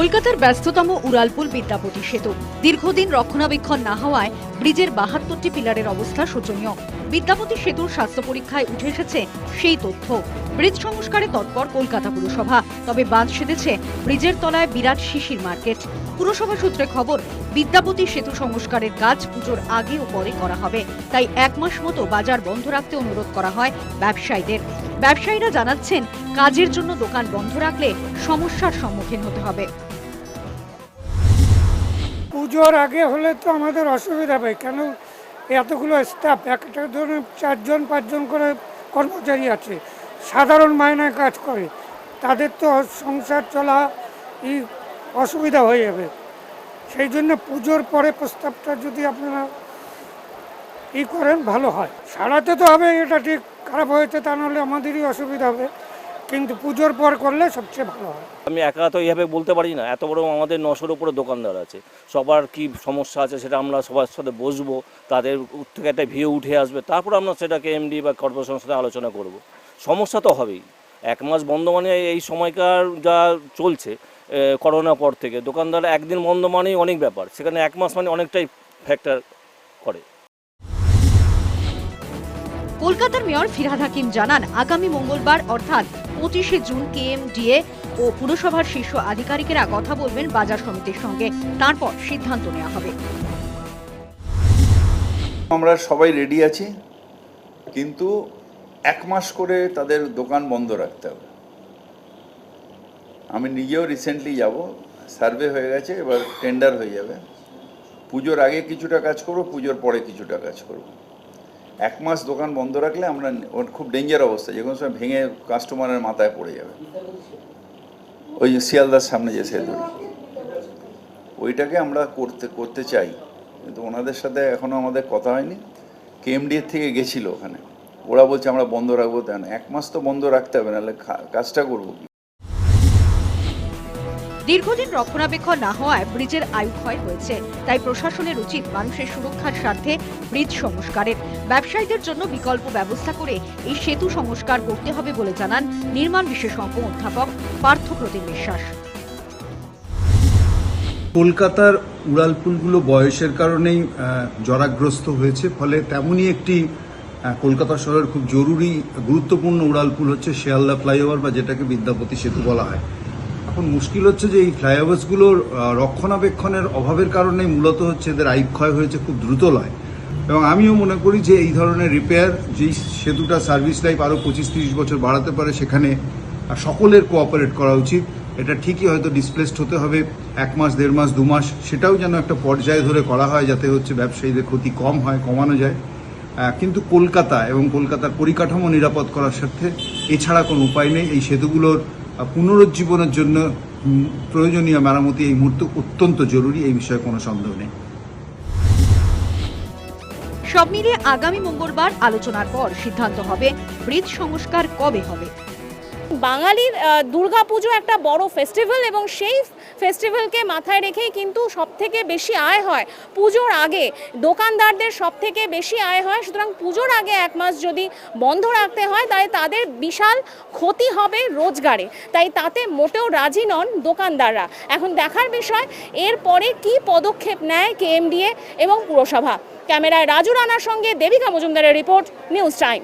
কলকাতার ব্যস্ততম উড়ালপুল বিদ্যাপতি সেতু দীর্ঘদিন রক্ষণাবেক্ষণ না হওয়ায় ব্রিজের ৭২টি পিলারের অবস্থা শোচনীয়। বিদ্যাপতি সেতুর স্বাস্থ্য পরীক্ষায় উঠে এসেছে সেই তথ্য। ব্রিজ সংস্কারে তৎপর কলকাতা পুরসভা, তবে বাঁধ সেধেছে ব্রিজের তলায় বিরাট শিশির মার্কেট। পুরসভা সূত্রে খবর, বিদ্যাপতি সেতু সংস্কারের কাজ পুজোর আগে ও পরে করা হবে, তাই ১ মাস মতো বাজার বন্ধ রাখতে অনুরোধ করা হয় ব্যবসায়ীদের। ব্যবসায়ীরা জানাচ্ছেন, কাজের জন্য দোকান বন্ধ রাখলে সমস্যার সম্মুখীন হতে হবে। পুজোর আগে হলে তো আমাদের অসুবিধা হবে, কেন এতগুলো স্টাফ, একটা ধরনের ৪-৫ জন করে কর্মচারী আছে, সাধারণ মায়নায় কাজ করে, তাদের তো সংসার চলা অসুবিধা হয়ে যাবে। সেই জন্য পুজোর পরে প্রস্তাবটা যদি আপনারা করেন ভালো হয়। সারাতে তো হবে, এটা ঠিক, খারাপ হয়েছে তা নাহলে আমাদেরই অসুবিধা হবে, কিন্তু পুজোর পর করলে সবচেয়ে ভালো হয়। আমি একা তো এইভাবে বলতে পারি না, এত বড় আমাদের ৯০০-র উপরে দোকানদার আছে, সবার কি সমস্যা আছে সেটা আমরা সবার সাথে বসবো, তাদের থেকে একটা ভিউ উঠে আসবে, তারপর আমরা সেটাকে এমডি বা কর্পোরেশনের সাথে আলোচনা করব। সমস্যা তো হবেই। ১ মাস বন্ধ মানে এই সময়কার যা চলছে করোনা পর থেকে দোকানদার একদিন বন্ধ মানেই অনেক ব্যাপার, সেখানে ১ মাস মানে অনেকটাই ফ্যাক্টর করে। কলকাতার মেয়র ফিরহাদ হাকিম জানান, আগামী মঙ্গলবার অর্থাৎ ২৫শে জুন কেএমডিএ ও পুরসভার শীর্ষ আধিকারিকেরা কথা বলবেন বাজার সমিতির সঙ্গে, তারপর সিদ্ধান্ত নেওয়া হবে। আমরা সবাই রেডি আছি, কিন্তু ১ মাস করে তাদের দোকান বন্ধ রাখতে হবে। আমি নিজেও রিসেন্টলি যাব, সার্ভে হয়ে গেছে, এবার টেন্ডার হয়ে যাবে। পুজোর আগে কিছুটা কাজ করব, পুজোর পরে কিছুটা কাজ করব। ১ মাস দোকান বন্ধ রাখলে আমরা খুব ডেঞ্জার অবস্থা, যে কোনো সময় ভেঙে কাস্টমারের মাথায় পড়ে যাবে। ওই যে শিয়ালদার সামনে যে সেতু, ওইটাকে আমরা করতে চাই, কিন্তু ওনাদের সাথে এখনও আমাদের কথা হয়নি। কেএমডিএর থেকে গেছিল ওখানে, ওরা বলছে আমরা বন্ধ রাখবো, তাই না? ১ মাস তো বন্ধ রাখতে হবে, নাহলে কাজটা করবো কি? দীর্ঘদিন রক্ষণাবেক্ষণ না হওয়ায় ব্রিজের আয়ু ক্ষয় হয়েছে, তাই প্রশাসনের উচিত মানুষের সুরক্ষার স্বার্থে ব্রিজ সংস্কারের। ব্যবসায়ীদের জন্য বিকল্প ব্যবস্থা করে এই সেতু সংস্কার করতে হবে বলে জানান নির্মাণ বিশেষজ্ঞ অধ্যাপক পার্থপ্রতিম বিশ্বাস। কলকাতার উড়ালপুলগুলো বয়সের কারণেই জরাগ্রস্ত হয়েছে, ফলে তেমনই একটি কলকাতা শহরের খুব জরুরি গুরুত্বপূর্ণ উড়ালপুল হচ্ছে শিয়ালদা ফ্লাইওভার, বা যেটাকে বিদ্যাপতি সেতু বলা হয়। এখন মুশকিল হচ্ছে যে এই ফ্লাইওভার্সগুলোর রক্ষণাবেক্ষণের অভাবের কারণেই মূলত হচ্ছে এদের আয়ু ক্ষয় হয়েছে খুব দ্রুত লয়। এবং আমিও মনে করি যে এই ধরনের রিপেয়ার, যেই সেতুটা সার্ভিস লাইফ আরও ২৫-৩০ বছর বাড়াতে পারে, সেখানে সকলের কোঅপারেট করা উচিত। এটা ঠিকই হয়তো ডিসপ্লেসড হতে হবে ১ মাস, ১.৫ মাস, ২ মাস, সেটাও যেন একটা পর্যায়ে ধরে করা হয়, যাতে হচ্ছে ব্যবসায়ীদের ক্ষতি কম হয়, কমানো যায়। কিন্তু কলকাতা এবং কলকাতার পরিকাঠামো নিরাপদ করার স্বার্থে এছাড়া কোনো উপায় নেই। এই সেতুগুলোর পুনরুজ্জীবনের জন্য প্রয়োজনীয় মেরামতি এই মুহূর্তে অত্যন্ত জরুরি, এই বিষয়ে কোনো সন্দেহ নেই। সব মিলিয়ে আগামী মঙ্গলবার আলোচনার পর সিদ্ধান্ত হবে ব্রিজ সংস্কার কবে হবে। বাঙালির দুর্গাপুজো একটা বড় ফেস্টিভ্যাল, এবং সেই ফেস্টিভ্যালকে মাথায় রেখেই কিন্তু সবথেকে বেশি আয় হয় পুজোর আগে, দোকানদারদের সবথেকে বেশি আয় হয়। সুতরাং পুজোর আগে ১ মাস যদি বন্ধ রাখতে হয়, তাই তাদের বিশাল ক্ষতি হবে রোজগারে, তাই তাতে মোটেও রাজি নন দোকানদাররা। এখন দেখার বিষয় এরপরে কি পদক্ষেপ নেয় কেএমডিএ এবং পুরসভা। ক্যামেরায় রাজু রানার সঙ্গে দেবিকা মজুমদারের রিপোর্ট, নিউজ টাইম।